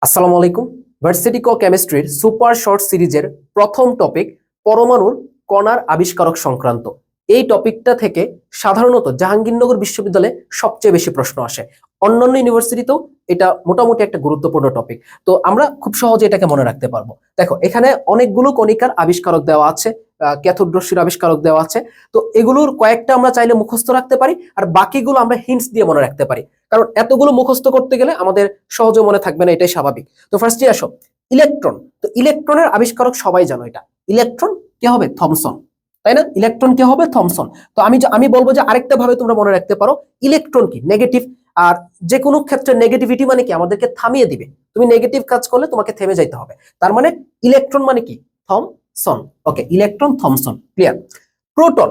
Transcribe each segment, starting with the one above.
আসসালামু আলাইকুম। ভার্সিটি কো কেমিস্ট্রির সুপার শর্ট সিরিজের প্রথম টপিক পরমাণুর কণার আবিষ্কারক সংক্রান্ত। এই টপিকটা থেকে সাধারণত জাহাঙ্গীরনগর বিশ্ববিদ্যালয়ে সবচেয়ে বেশি প্রশ্ন আসে। অন্যান্য ইউনিভার্সিটিতেও এটা মোটামুটি একটা গুরুত্বপূর্ণ টপিক। তো আমরা খুব সহজে এটাকে মনে রাখতে পারবো। দেখো, এখানে অনেকগুলো কণিকার আবিষ্কারক দেওয়া আছে, ক্যাথোড রশ্মির আবিষ্কারক দেওয়া আছে। তো এগুলোর কয়েকটা আমরা চাইলে মুখস্থ রাখতে পারি, আর বাকিগুলো আমরা হিন্টস দিয়ে মনে রাখতে পারি। কারণ এতগুলো মুখস্থ করতে গেলে আমাদের সহজে মনে থাকবে না, এটাই স্বাভাবিক। তো ফার্স্টে আসো ইলেকট্রন। তো ইলেকট্রনের আবিষ্কারক সবাই জানো, এটা ইলেকট্রন কে হবে? থমসন, তাই না? ইলেকট্রন কে হবে? থমসন। তো আমি বলবো যে আরেকটা ভাবে তোমরা মনে রাখতে পারো, ইলেকট্রন কি? নেগেটিভ। আর যে কোনো ক্ষেত্রে নেগেটিভিটি মানে কি? আমাদেরকে থামিয়ে দিবে। তুমি নেগেটিভ কাজ করলে তোমাকে থেমে যাইতে হবে। তার মানে ইলেকট্রন মানে কি? থমসন। ওকে, ইলেকট্রন থমসন, ক্লিয়ার। প্রোটন,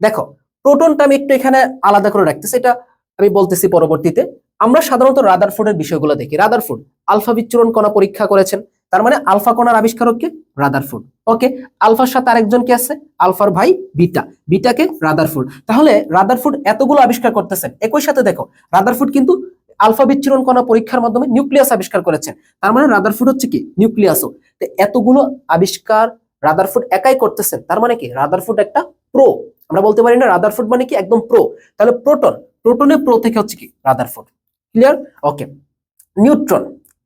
দেখো প্রোটনটা আমি একটু এখানে আলাদা করে রাখতেছি, এটা আমি বলতেছি পরবর্তীতে। আমরা সাধারণত রাদারফোর্ডের বিষয়গুলো দেখি। রাদারফোর্ড আলফা বিচ্ছুরণ কণা পরীক্ষা করেছেন, তার মানে আলফা কণার আবিষ্কারক কে? রাদারফোর্ড। ওকে, আলফার সাথে আরেকজন কি আছে? আলফার ভাই বিটা, বিটাকে রাদারফোর্ড। তাহলে রাদারফোর্ড এতগুলো আবিষ্কার করতেছেন, একই সাথে দেখো রাদারফোর্ড কিন্তু আলফা বিচ্ছুরণ কণা পরীক্ষার মাধ্যমে নিউক্লিয়াস আবিষ্কার করেছেন। তার মানে রাদারফোর্ড হচ্ছে কি? নিউক্লিয়াসও। তো এতগুলো আবিষ্কার রাদারফোর্ড একাই করতেছেন, তার মানে কি? রাদারফোর্ড একটা প্রো। আমরা বলতে পারি না রাদারফোর্ড মানে কি একদম প্রো। তাহলে প্রোটন, প্রোটনের প্রো থেকে হচ্ছে কি? Rutherford, clear. ওকে, নিউট্রন,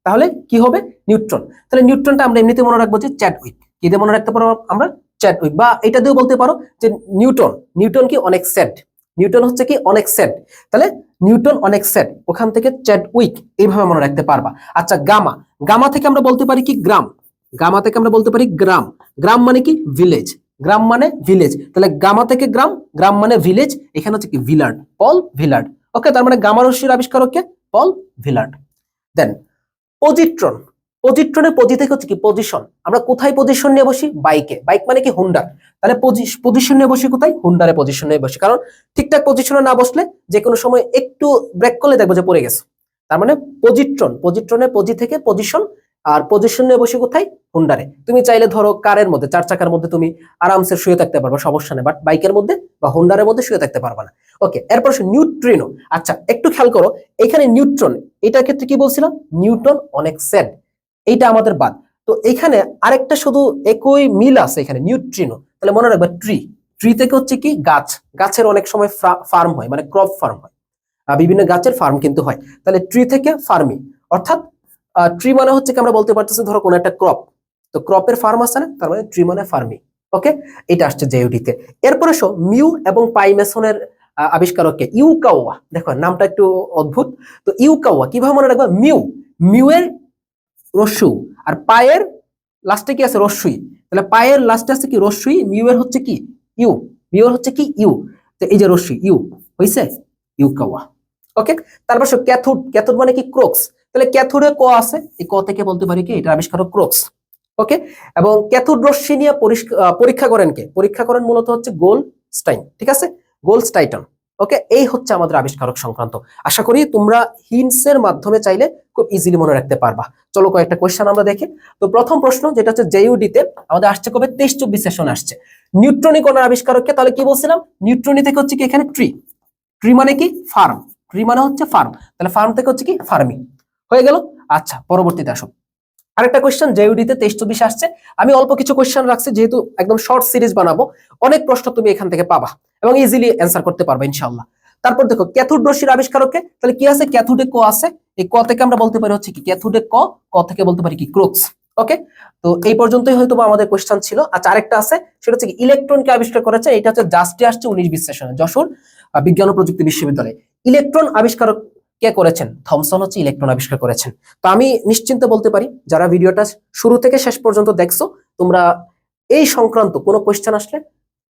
তাহলে কি হবে? নিউট্রন। তাহলে নিউট্রনটা আমরা এমনিতে মনে রাখবো যে চ্যাডউইক। কি দিয়ে মনে রাখতে পারো আমরা? চ্যাডউইক। বা এটা দিয়েও বলতে পারো যে নিউটন। নিউটন কি? অনেক সেট। নিউটন হচ্ছে কি? অনেক সেট। তাহলে নিউটন অনেক সেট, ওখান থেকে চ্যাডউইক, এইভাবে মনে রাখতে পারবা। আচ্ছা, গামা। গামা থেকে আমরা বলতে পারি কি? গ্রাম। গামা থেকে আমরা বলতে পারি গ্রাম। গ্রাম মানে কি? ভিলেজ। গ্রাম মানে ভিলেজ। তাহলে গামা থেকে গ্রাম, গ্রাম মানে ভিলেজ। এখানে হচ্ছে কি? ভিলার্ড, পল ভিলার্ড। ওকে, তার মানে গামা রশ্মির আবিষ্কারক কে? পল ভিলার্ড। দেন পজিট্রন। পজিট্রনের পজি থেকে হচ্ছে কি? পজিশন। আমরা কোথায় পজিশন নিয়ে বসি? বাইকে। বাইক মানে কি? হুন্ডার। তাহলে পজিশন নিয়ে বসি কোথায়? হুন্ডারে পজিশন নিয়ে বসি। কারণ ঠিকঠাক পজিশনে না বসলে যে কোনো সময় একটু ব্রেক করলে দেখবো যে পড়ে গেছে। তার মানে পজিট্রন, পজিট্রনের পজি থেকে পজিশন। আর পজিশন নিয়ে বসি কোথায়? হুন্ডারে। তুমি চাইলে ধরো কারের মধ্যে, চার চাকার মধ্যে তুমি আরামসে শুয়ে থাকতে পারবে, সমস্যা নেই। বাট বাইকের মধ্যে বা হুন্ডারের মধ্যে শুয়ে থাকতে পারবে না। ওকে, এরপর নিউট্রিনো। আচ্ছা, একটু খেয়াল করো, এখানে নিউট্রন, এটার ক্ষেত্রে কি বলছিলাম? নিউটন অনেক সেট, এইটা আমাদের বাদ। তো এখানে আরেকটা শুধু একই মিল আছে এখানে, নিউট্রিনো। তাহলে মনে রাখবে ট্রি। ট্রি থেকে হচ্ছে কি? গাছ। গাছের অনেক সময় ফার্ম হয়, মানে ক্রপ ফার্ম হয়, বিভিন্ন গাছের ফার্ম কিন্তু হয়। তাহলে ট্রি থেকে ফার্মি, অর্থাৎ ট্রি মানে হচ্ছে কি? আমরা বলতে পারতেছি ধরো কোন একটা ক্রপ, তো ক্রপের ফার্ম আছে না, তার মানে ট্রি মানে ফার্মি। ওকে, এটা আসছে জেইউডিতে। এরপরে এসো মিউ এবং পাইমেসনের আবিষ্কারককে ইউকাওয়া। দেখো নামটা একটু অদ্ভুত। তো ইউকাওয়া কিভাবে মনে রাখবে? মিউ, মিউ এর রস্যু, আর পায়ের লাস্টে কি আছে? রস্যই। তাহলে পায়ের লাস্টে আছে কি? রস্যই। মিউ এর হচ্ছে কি? ইউ। মিউ এর হচ্ছে কি? ইউ। তো এই যে রস্যই, ইউ হইছে ইউকাওয়া। ওকে, তারপর ক্যাথোড। ক্যাথোড মানে কি? ক্রোক্স। তাহলে ক্যাথোডে ক আছে, এই ক থেকে বলতে পারি কি? এটা আবিষ্কারক ক্রোক্স। ওকে, এবং ক্যাথোড রশ্মি নিয়ে পরীক্ষা করেন কে? পরীক্ষা করেন মূলত হচ্ছে গোল্ডস্টাইন, ঠিক আছে? গোল্ডস্টাইটন। ওকে, এই হচ্ছে আমাদের আবিষ্কারক সংক্রান্ত। আশা করি তোমরা হিন্টস এর মাধ্যমে চাইলে খুব ইজিলি মনে রাখতে পারবা। চলো কয়েকটা কোয়েশ্চেন আমরা দেখি। তো প্রথম প্রশ্ন যেটা হচ্ছে জেইউডি তে আমাদের আসছে কবে? 23-24 সেশন আসছে। নিউট্রনি কণার আবিষ্কারককে, তাহলে কি বলছিলাম? নিউট্রনি থেকে হচ্ছে কি? এখানে ট্রি। ট্রি মানে কি? ফার্ম। ট্রি মানে হচ্ছে ফার্ম। তাহলে ফার্ম থেকে হচ্ছে কি? ফার্মি। হয়ে গেল। আচ্ছা, পরবর্তীতে আসো। আরেকটা কোয়েশ্চেন জেইউডি তে 23-24 আসছে। আমি অল্প কিছু কোয়েশ্চেন রাখছি, যেহেতু একদম শর্ট সিরিজ বানাবো। অনেক প্রশ্ন তুমি এখান থেকে পাবা এবং ইজিলি অ্যান্সার করতে পারবে ইনশাআল্লাহ। তারপর দেখো ক্যাথোড রশ্মির আবিষ্কারককে, তাহলে কি আছে? ক্যাথোডে ক আছে। এই ক থেকে আমরা বলতে পারি হচ্ছে কি? ক্যাথোডে ক। ক থেকে বলতে পারি কি? ক্রোক্স। ওকে, তো এই পর্যন্তই হয়তো আমাদের কোয়েশ্চেন ছিল। আচ্ছা, আরেকটা আছে, সেটা হচ্ছে কি? ইলেকট্রনকে আবিষ্কার করেছে, এটা হচ্ছে জাস্টে আসছে 19-20 সেশনে, যশোর বিজ্ঞান ও প্রযুক্তি বিশ্ববিদ্যালয়ে। ইলেকট্রন আবিষ্কারক কে করেছেন? থমসন হচ্ছে ইলেকট্রন আবিষ্কার করেছেন। তো আমি নিশ্চিন্তে বলতে পারি, যারা ভিডিওটা শুরু থেকে শেষ পর্যন্ত দেখছো, তোমরা এই সংক্রান্ত কোনো কোয়েশ্চেন আসলে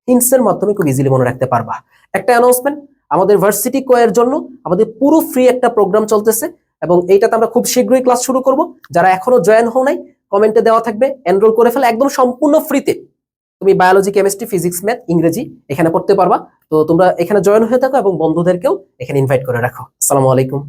হিন্টস এর মাধ্যমে খুব ইজিলি মনে রাখতে পারবা। একটা অ্যানাউন্সমেন্ট, আমাদের ভার্সিটি কোয়ের জন্য আমাদের পুরো ফ্রি একটা প্রোগ্রাম চলতেছে, এবং এইটাতে আমরা খুব শীঘ্রই ক্লাস শুরু করব। যারা এখনো জয়েন হও নাই, কমেন্টে দেওয়া থাকবে, এনরোল করে ফেলে একদম সম্পূর্ণ ফ্রিতে। তুমি বায়োলজি, কেমিস্ট্রি, ফিজিক্স, ম্যাথ, ইংরেজি এখানে পড়তে পারবা। তো তোমরা এখানে জয়েন হয়ে থাকো এবং বন্ধুদেরকেও এখানে ইনভাইট করে রাখো। আসসালামু আলাইকুম।